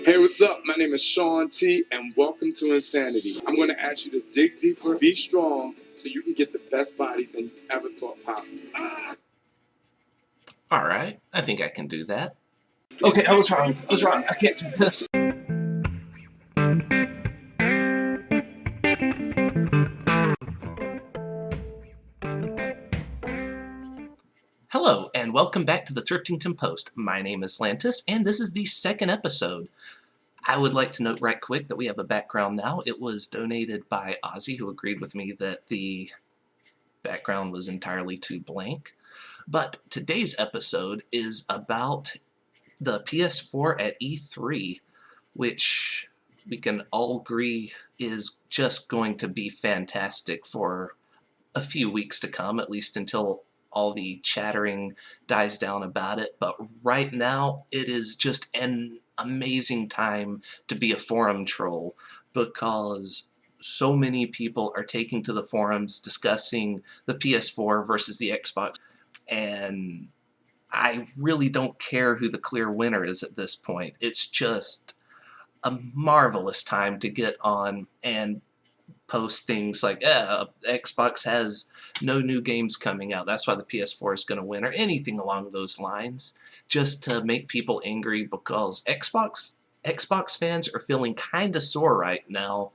Hey, what's up? My name is Sean T, and welcome to Insanity. I'm going to ask you to dig deeper, be strong, so you can get the best body than you ever thought possible. Alright, I think I can do that. Okay, I was wrong. I can't do this. Hello, and welcome back to the Thriftington Post. My name is Lantis, and this is the second episode. I would like to note right quick that we have a background now. It was donated by Ozzy, who agreed with me that the background was entirely too blank. But today's episode is about the PS4 at E3, which we can all agree is just going to be fantastic for a few weeks to come, at least until all the chattering dies down about it. But right now, it is just an amazing time to be a forum troll, because so many people are taking to the forums discussing the PS4 versus the Xbox, and I really don't care who the clear winner is at this point. It's just a marvelous time to get on and post things like, Xbox has no new games coming out, that's why the PS4 is going to win, or anything along those lines, just to make people angry, because Xbox fans are feeling kind of sore right now,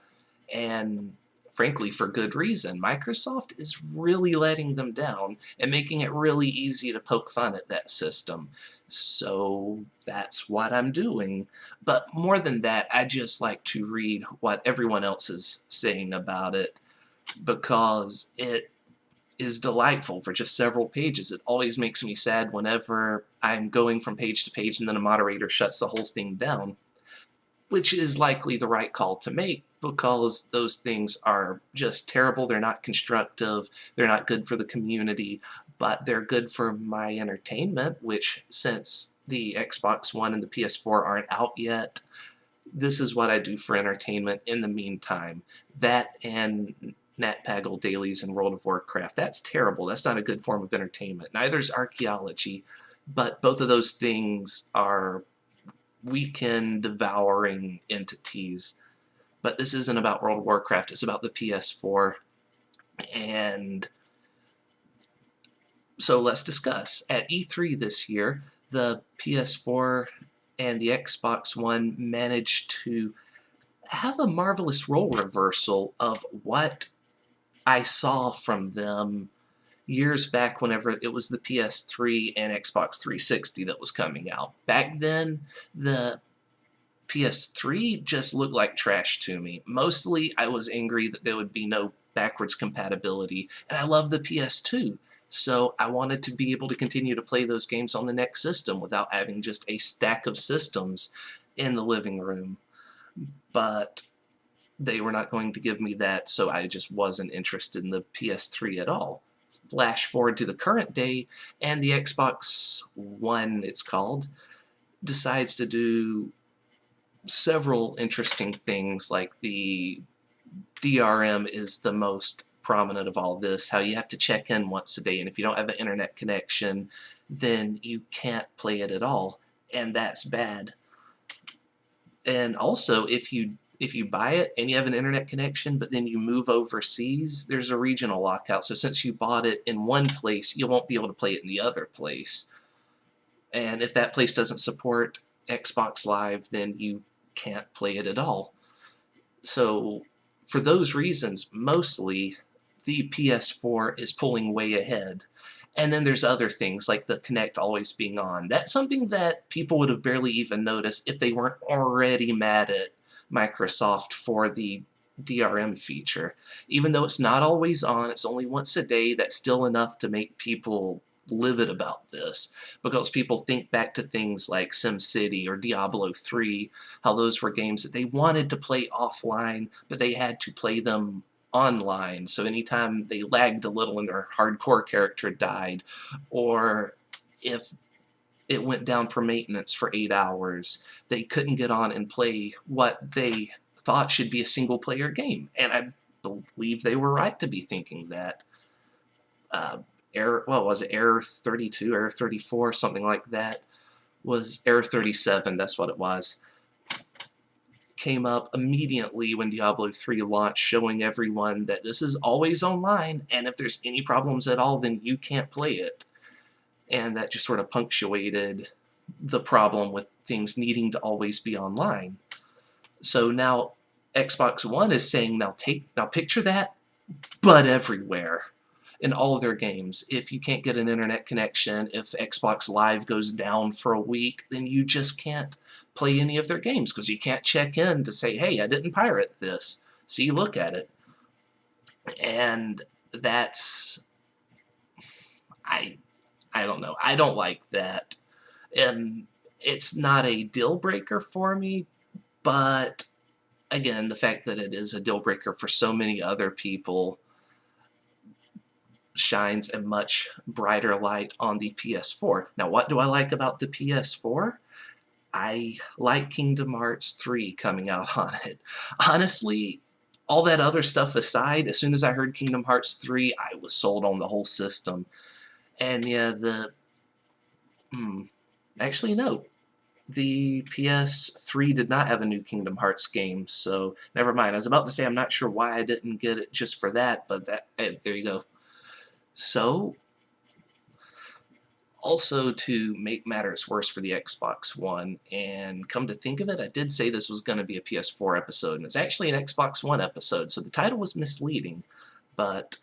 and frankly for good reason. Microsoft is really letting them down and making it really easy to poke fun at that system. So that's what I'm doing. But more than that, I just like to read what everyone else is saying about it, because it is delightful for just several pages. It always makes me sad whenever I'm going from page to page and then a moderator shuts the whole thing down, which is likely the right call to make, because those things are just terrible. They're not constructive, they're not good for the community, but they're good for my entertainment, which, since the Xbox One and the PS4 aren't out yet, this is what I do for entertainment in the meantime. That and NatPagel dailies in World of Warcraft. That's terrible. That's not a good form of entertainment. Neither is archaeology, but both of those things are weekend devouring entities. But this isn't about World of Warcraft, it's about the PS4. And so let's discuss. At E3 this year, the PS4 and the Xbox One managed to have a marvelous role reversal of what I saw from them years back, whenever it was the PS3 and Xbox 360 that was coming out. Back then, the PS3 just looked like trash to me. Mostly, I was angry that there would be no backwards compatibility, and I love the PS2. So I wanted to be able to continue to play those games on the next system without having just a stack of systems in the living room. But they were not going to give me that, so I just wasn't interested in the PS3 at all. Flash forward to the current day, and the Xbox One, it's called, decides to do several interesting things, like the DRM is the most prominent of all this, how you have to check in once a day, and if you don't have an internet connection, then you can't play it at all, and that's bad. And also, if you buy it and you have an internet connection, but then you move overseas, there's a regional lockout. So since you bought it in one place, you won't be able to play it in the other place. And if that place doesn't support Xbox Live, then you can't play it at all. So for those reasons, mostly, the PS4 is pulling way ahead. And then there's other things, like the Kinect always being on. That's something that people would have barely even noticed if they weren't already mad at Microsoft for the DRM feature. Even though it's not always on, it's only once a day, that's still enough to make people livid about this, because people think back to things like SimCity or Diablo 3, how those were games that they wanted to play offline, but they had to play them online. So anytime they lagged a little and their hardcore character died, or if it went down for maintenance for 8 hours, they couldn't get on and play what they thought should be a single-player game. And I believe they were right to be thinking that. Error 32, Error 34, something like that. Was Error 37, that's what it was. came up immediately when Diablo 3 launched, showing everyone that this is always online, and if there's any problems at all, then you can't play it. And that just sort of punctuated the problem with things needing to always be online. So now Xbox One is saying, now picture that, but everywhere in all of their games. If you can't get an internet connection, if Xbox Live goes down for a week, then you just can't play any of their games because you can't check in to say, hey, I didn't pirate this. See, look at it. And that's... I don't know. I don't like that. And it's not a deal breaker for me, but again, the fact that it is a deal breaker for so many other people shines a much brighter light on the PS4. Now, what do I like about the PS4? I like Kingdom Hearts 3 coming out on it. Honestly, all that other stuff aside, as soon as I heard Kingdom Hearts 3, I was sold on the whole system. And yeah, actually, no. The PS3 did not have a new Kingdom Hearts game, so never mind. I was about to say I'm not sure why I didn't get it just for that, but there you go. So, also to make matters worse for the Xbox One, and come to think of it, I did say this was going to be a PS4 episode, and it's actually an Xbox One episode, so the title was misleading, but,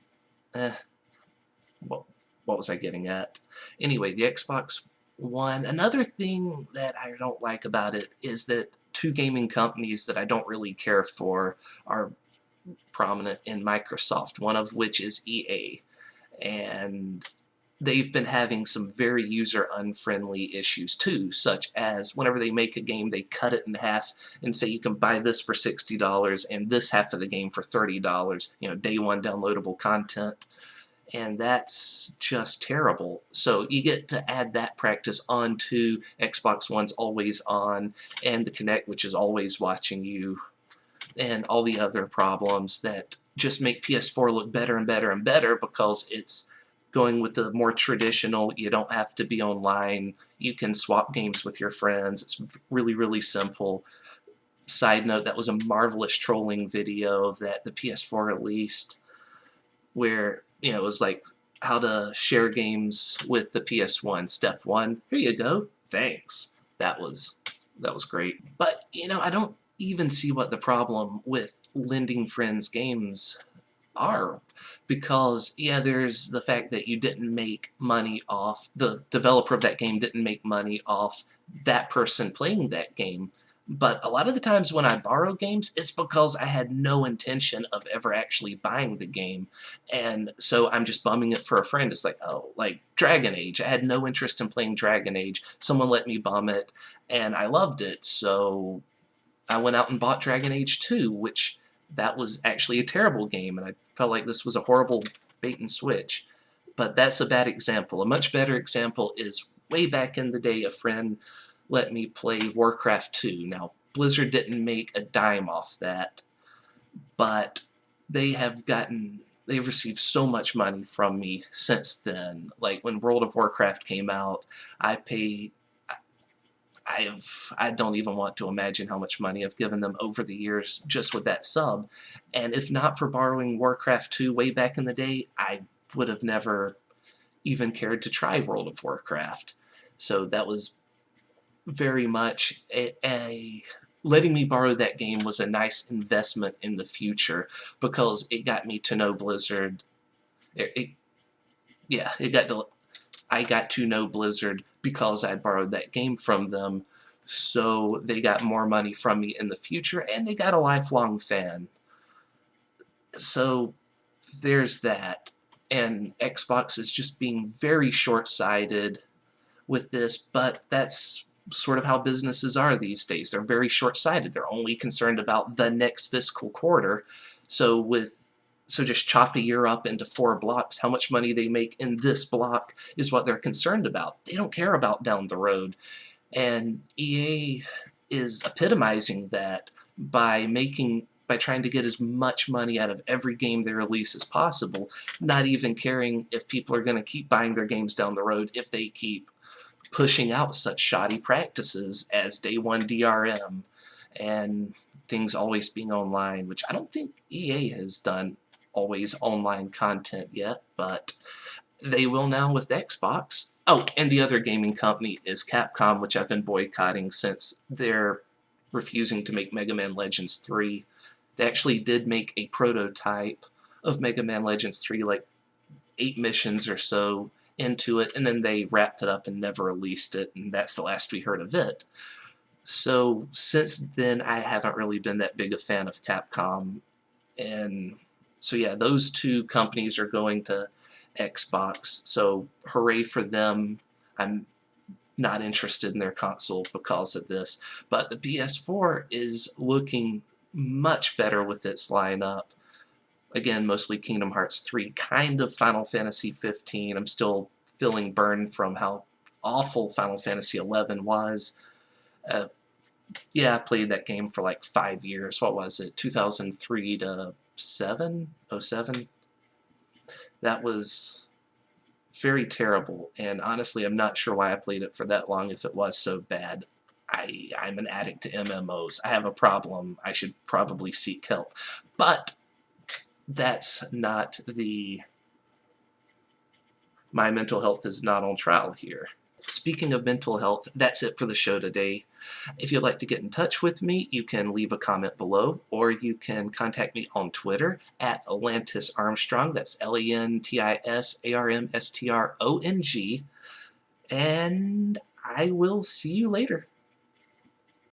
what was I getting at? Anyway, the Xbox One, another thing that I don't like about it is that two gaming companies that I don't really care for are prominent in Microsoft, one of which is EA. And they've been having some very user-unfriendly issues too, such as whenever they make a game, they cut it in half and say you can buy this for $60 and this half of the game for $30, day one downloadable content. And that's just terrible. So you get to add that practice onto Xbox One's always on and the Kinect, which is always watching you, and all the other problems that just make PS4 look better and better and better because it's going with the more traditional, you don't have to be online, you can swap games with your friends, it's really, really simple. Side note, that was a marvelous trolling video that the PS4 released where, it was like how to share games with the PS1. Step 1, here you go, thanks. That was great. But, I don't even see what the problem with lending friends games are, because there's the fact that you didn't make money off, the developer of that game didn't make money off that person playing that game, but a lot of the times when I borrow games, it's because I had no intention of ever actually buying the game, and so I'm just bumming it for a friend. It's like, oh, like Dragon Age, I had no interest in playing Dragon Age, someone let me bum it, and I loved it, so I went out and bought Dragon Age 2, which that was actually a terrible game, and I felt like this was a horrible bait and switch. But that's a bad example. A much better example is way back in the day, a friend let me play Warcraft 2. Now, Blizzard didn't make a dime off that, but they've received so much money from me since then. Like, when World of Warcraft came out, I don't even want to imagine how much money I've given them over the years just with that sub. And if not for borrowing Warcraft 2 way back in the day, I would have never even cared to try World of Warcraft. So that was very much letting me borrow that game was a nice investment in the future because it got me to know Blizzard. I got to know Blizzard because I borrowed that game from them, so they got more money from me in the future, and they got a lifelong fan. So there's that. And Xbox is just being very short-sighted with this, but that's sort of how businesses are these days. They're very short-sighted. They're only concerned about the next fiscal quarter. So just chop a year up into 4 blocks. How much money they make in this block is what they're concerned about. They don't care about down the road. And EA is epitomizing that by trying to get as much money out of every game they release as possible, not even caring if people are going to keep buying their games down the road if they keep pushing out such shoddy practices as day one DRM and things always being online, which I don't think EA has done always online content yet, but they will now with Xbox. Oh, and the other gaming company is Capcom, which I've been boycotting since they're refusing to make Mega Man Legends 3. They actually did make a prototype of Mega Man Legends 3, like 8 missions or so into it, and then they wrapped it up and never released it, and that's the last we heard of it. So since then, I haven't really been that big a fan of Capcom, and so yeah, those two companies are going to Xbox, so hooray for them. I'm not interested in their console because of this, but the PS4 is looking much better with its lineup. Again, mostly Kingdom Hearts 3, kind of Final Fantasy 15. I'm still feeling burned from how awful Final Fantasy 11 was. Yeah, I played that game for like 5 years. What was it? 2003 to 7? 07? That was very terrible, and honestly, I'm not sure why I played it for that long if it was so bad. I'm an addict to MMOs. I have a problem. I should probably seek help. But that's not the... My mental health is not on trial here. Speaking of mental health, that's it for the show today. If you'd like to get in touch with me, you can leave a comment below, or you can contact me on Twitter at Atlantis Armstrong. That's LANTISARMSTRONG. And I will see you later.